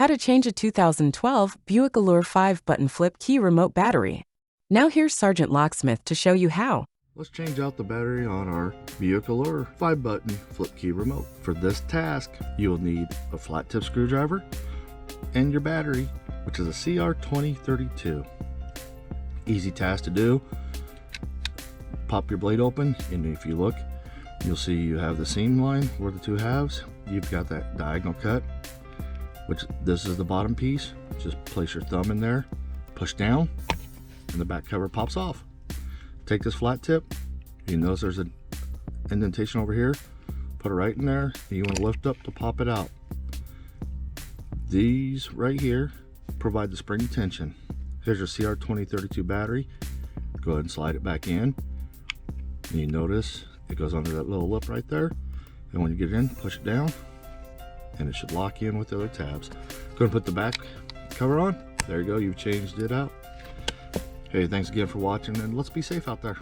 How to change a 2012 Buick Allure 5-button flip key remote battery. Now here's Sergeant Locksmith to show you how. Let's change out the battery on our Buick Allure 5-button flip key remote. For this task, you will need a flat tip screwdriver and your battery, which is a CR2032. Easy task to do. Pop your blade open, and if you look, you'll see you have the seam line where the two halves. You've got that diagonal cut, which this is the bottom piece. Just place your thumb in there, push down, and the back cover pops off. Take this flat tip, you notice there's an indentation over here, put it right in there, and you want to lift up to pop it out. These right here provide the spring tension. Here's your CR2032 battery. Go ahead and slide it back in, and you notice it goes under that little lip right there, and when you get it in, push it down, and it should lock in with the other tabs. Go ahead and put the back cover on. There you go, you've changed it out. Hey, thanks again for watching, and let's be safe out there.